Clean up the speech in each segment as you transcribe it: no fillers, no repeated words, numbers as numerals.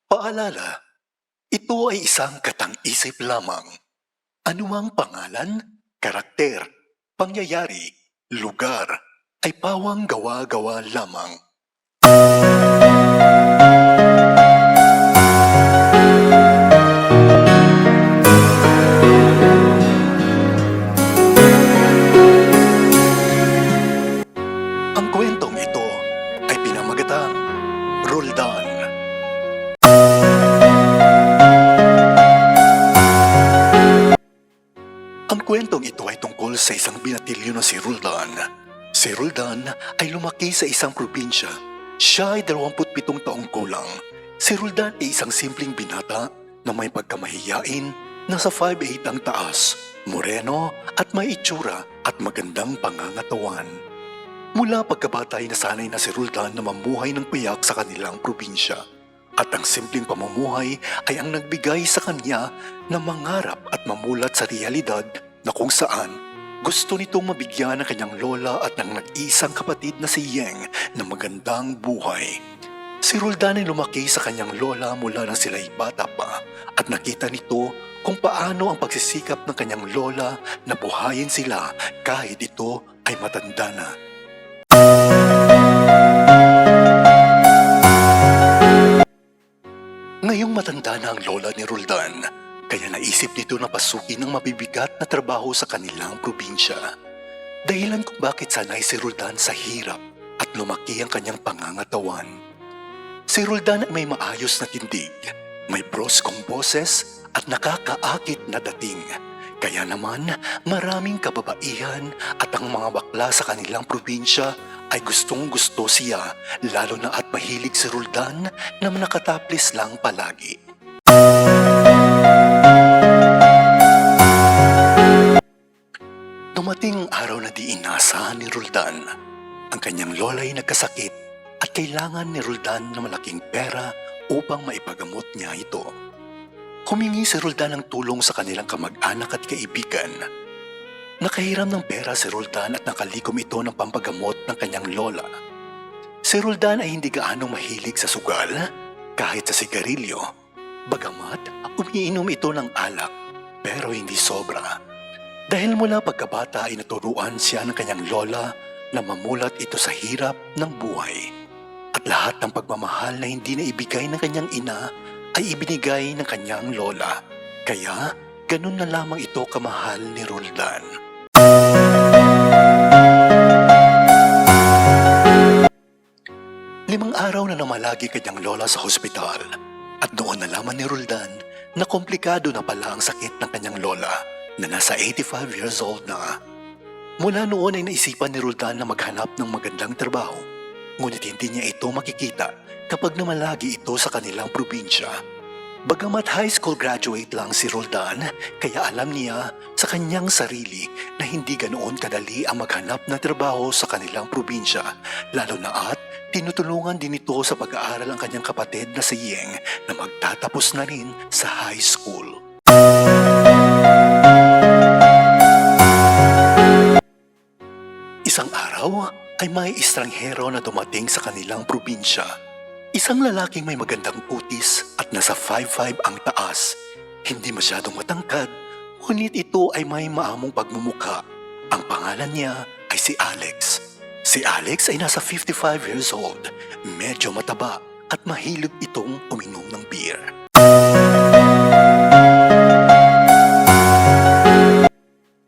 Paalala, ito ay isang katang-isip lamang. Anumang pangalan, karakter, pangyayari, lugar, ay pawang gawa-gawa lamang. Ang kwentong ito ay pinamagatang Roldan. Ang kwentong ito ay tungkol sa isang binatilyo na si Roldan. Si Roldan ay lumaki sa isang probinsya. Siya ay 27 taong gulang. Si Roldan ay isang simpleng binata na may pagkamahiyain, nasa 5'8" ang taas, moreno at may itsura at magandang pangangatawan. Mula pagkabata ay nasanay na si Roldan na mamuhay ng payak sa kanilang probinsya. At ang simpleng pamumuhay ay ang nagbigay sa kanya ng mangarap at mamulat sa realidad na kung saan gusto nitong mabigyan ng kanyang lola at ng nag-iisang kapatid na si Yeng ng magandang buhay. Si Roldan ay lumaki sa kanyang lola mula nang sila'y bata pa at nakita nito kung paano ang pagsisikap ng kanyang lola na buhayin sila kahit ito ay matanda na. Ngayong matanda na ang lola ni Roldan, kaya naisip nito na pasukin ang mabibigat na trabaho sa kanilang probinsya. Dahilan kung bakit sanay si Roldan sa hirap at lumaki ang kanyang pangangatawan. Si Roldan ay may maayos na tindig, may broskong boses at nakakaakit na dating. Kaya naman maraming kababaihan at ang mga bakla sa kanilang probinsya ay gustong gusto siya, lalo na at mahilig si Roldan na nakataplis lang palagi. Dumating ang araw na di inasahan ni Roldan. Ang kanyang lola ay nagkasakit at kailangan ni Roldan ng malaking pera upang maipagamot niya ito. Humingi si Roldan ng tulong sa kanilang kamag-anak at kaibigan. Nakahiram ng pera si Roldan at nakalikom ito ng pampagamot ng kanyang lola. Si Roldan ay hindi gaanong mahilig sa sugal, kahit sa sigarilyo. Bagamat umiinom ito ng alak, pero hindi sobra. Dahil mula pagkabata ay naturuan siya ng kanyang lola na mamulat ito sa hirap ng buhay. At lahat ng pagmamahal na hindi na ibigay ng kanyang ina ay ibinigay ng kanyang lola. Kaya ganun na lamang ito kamahal ni Roldan. Limang araw na namalagi kanyang lola sa hospital at doon nalaman ni Roldan na komplikado na pala ang sakit ng kanyang lola na nasa 85 years old na. Mula noon ay naisipan ni Roldan na maghanap ng magandang trabaho, ngunit hindi niya ito makikita kapag namalagi ito sa kanilang probinsya. Bagamat high school graduate lang si Roldan, kaya alam niya sa kanyang sarili na hindi ganoon kadali ang maghanap ng trabaho sa kanilang probinsya, lalo na at tinutulungan din ito sa pag-aaral ang kanyang kapatid na si Yeng na magtatapos na rin sa high school. Isang araw ay may estranghero na dumating sa kanilang probinsya. Isang lalaking may magandang putis at nasa 5'5" ang taas. Hindi masyadong matangkad, ngunit ito ay may maamong pagmumukha. Ang pangalan niya ay si Alex. Si Alex ay nasa 55 years old, medyo mataba at mahilig itong uminom ng beer.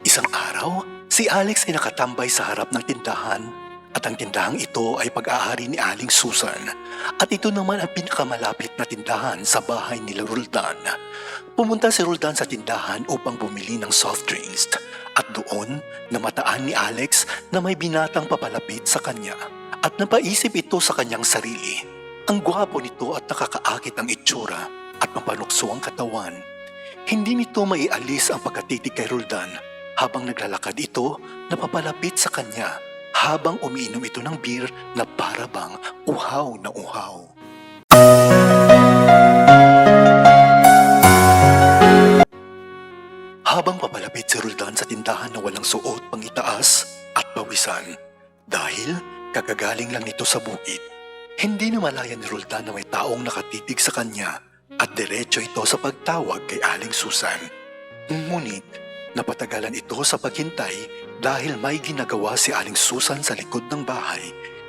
Isang araw, si Alex ay nakatambay sa harap ng tindahan at ang tindahang ito ay pag-aari ni Aling Susan at ito naman ang pinakamalapit na tindahan sa bahay nila Roldan. Pumunta si Roldan sa tindahan upang bumili ng soft drinks at doon namataan ni Alex na may binatang papalapit sa kanya at napaisip ito sa kanyang sarili. Ang gwapo nito at nakakaakit ang itsura at mapanukso ang katawan. Hindi nito maialis ang pagkatitig kay Roldan habang naglalakad ito na papalapit sa kanya habang umiinom ito ng beer na para bang uhaw na uhaw. Habang papalapit si Roldan sa tindahan na walang suot pang itaas at pawisan dahil kagagaling lang nito sa bukid, hindi na malaya ni Roldan na may taong nakatitig sa kanya at diretso ito sa pagtawag kay Aling Susan. Ngunit napatagalan ito sa paghintay dahil may ginagawa si Aling Susan sa likod ng bahay.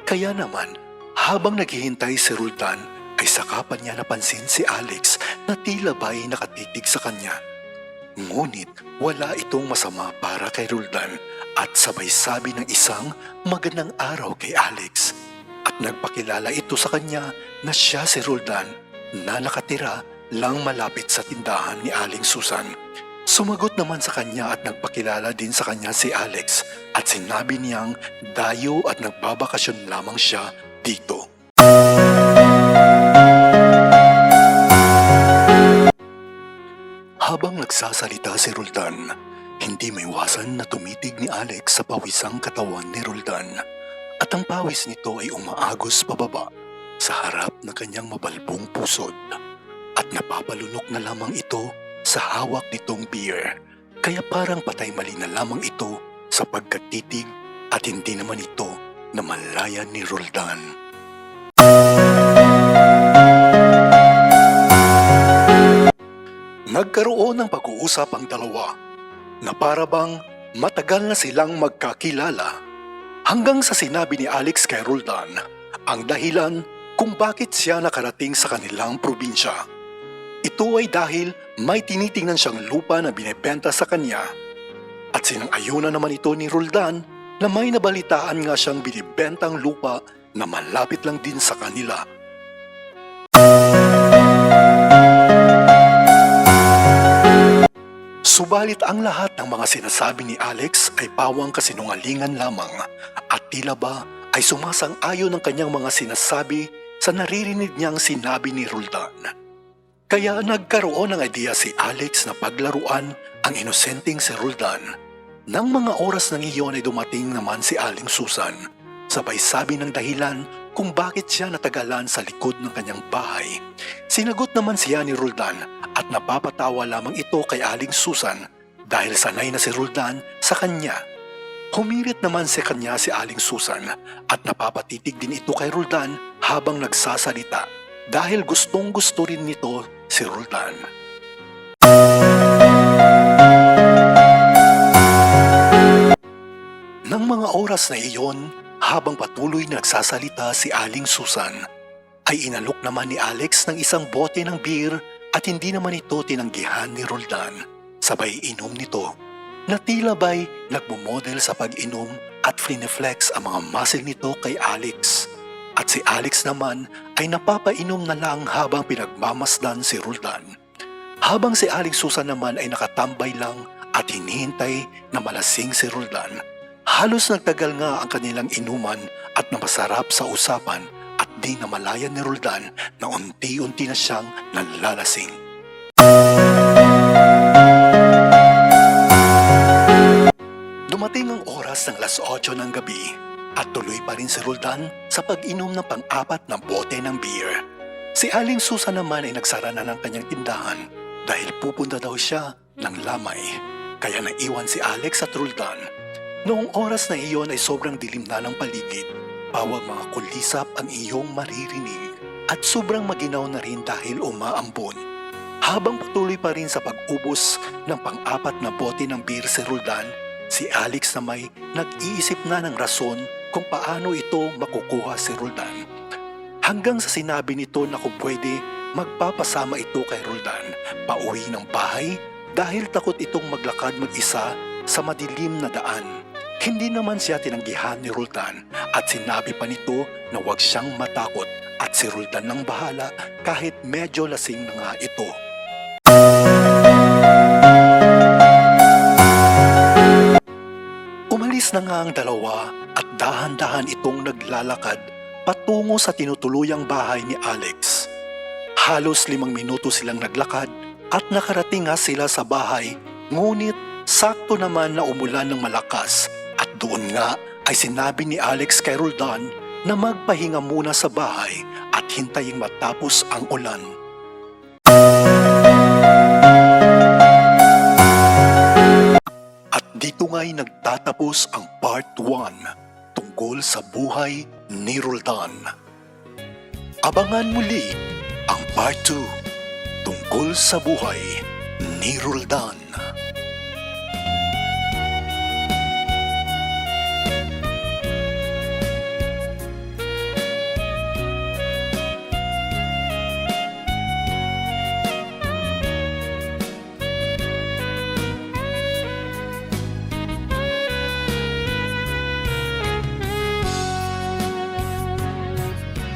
Kaya naman, habang naghihintay si Roldan ay saka pa niya napansin si Alex na tila ba'y nakatitig sa kanya. Ngunit wala itong masama para kay Roldan at sabay sabi ng isang magandang araw kay Alex. At nagpakilala ito sa kanya na siya si Roldan na nakatira lang malapit sa tindahan ni Aling Susan. Sumagot naman sa kanya at nagpakilala din sa kanya si Alex at sinabi niyang dayo at nagbabakasyon lamang siya dito. Habang nagsasalita si Roldan, hindi maiwasan na tumitig ni Alex sa pawisang katawan ni Roldan at ang pawis nito ay umaagos pababa sa harap ng kanyang mabalbong pusod at napapalunok na lamang ito sa hawak nitong beer. Kaya parang patay mali na lamang ito sa pagkatitig at hindi naman ito namalayan ni Roldan. Nagkaroon ng pag-uusap ang dalawa na para bang matagal na silang magkakilala hanggang sa sinabi ni Alex kay Roldan ang dahilan kung bakit siya nakarating sa kanilang probinsya. Ito ay dahil may tinitingnan siyang lupa na binebenta sa kanya at sinang-ayunan naman ito ni Roldan na may nabalitaan nga siyang binibentang lupa na malapit lang din sa kanila. Subalit ang lahat ng mga sinasabi ni Alex ay pawang kasinungalingan lamang at tila ba ay sumasang-ayon ng kanyang mga sinasabi sa naririnig niyang sinabi ni Roldan. Kaya nagkaroon ng idea si Alex na paglaruan ang inosenteng si Roldan. Nang mga oras ng iyon ay dumating naman si Aling Susan. Sabay sabi ng dahilan kung bakit siya natagalan sa likod ng kanyang bahay. Sinagot naman siya ni Roldan at napapatawa lamang ito kay Aling Susan dahil sanay na si Roldan sa kanya. Humirit naman sa kanya si Aling Susan at napapatitig din ito kay Roldan habang nagsasalita dahil gustong-gusto rin nito si Roldan. Nang mga oras na iyon, habang patuloy na nagsasalita si Aling Susan, ay inalok naman ni Alex ng isang bote ng beer at hindi naman ito tinanggihan ni Roldan. Sabay inom nito na tila ba'y nagmumodel sa pag-inom at flineflex ang mga muscle nito kay Alex. At si Alex naman ay napapainom na lang habang pinagmamasdan si Roldan. Habang si Aling Susan naman ay nakatambay lang at hinihintay na malasing si Roldan. Halos nagtagal nga ang kanilang inuman at namasarap sa usapan at di namalayan ni Roldan na unti-unti na siyang nalalasing. Dumating ang oras ng 8:00 ng gabi at tuloy pa rin si Roldan sa pag-inom ng pang-apat na bote ng beer. Si Aling Susan naman ay nagsara na ng kanyang tindahan dahil pupunta daw siya ng lamay. Kaya naiwan si Alex at Roldan. Noong oras na iyon ay sobrang dilim na ng paligid. Bawang mga kulisap ang iyong maririnig at sobrang maginaw na rin dahil umaambon. Habang patuloy pa rin sa pag-ubos ng pang-apat na bote ng beer si Roldan, si Alex na may nag-iisip na ng rason kung paano ito makukuha si Roldan. Hanggang sa sinabi nito na kung pwede magpapasama ito kay Roldan pauwi ng bahay dahil takot itong maglakad mag-isa sa madilim na daan. Hindi naman siya tinanggihan ni Roldan at sinabi pa nito na huwag siyang matakot at si Roldan nang bahala kahit medyo lasing na nga ito. Umalis na nga ang dalawa at dahan-dahan itong naglalakad patungo sa tinutuluyang bahay ni Alex. Halos 5 minuto silang naglakad at nakarating nga sila sa bahay, ngunit sakto naman na umulan ng malakas at doon nga ay sinabi ni Alex kay Roldan na magpahinga muna sa bahay at hintayin matapos ang ulan. At dito nga'y nagtatapos ang part 1 tungkol sa buhay ni Roldan. Abangan muli ang part 2 tungkol sa buhay ni Roldan.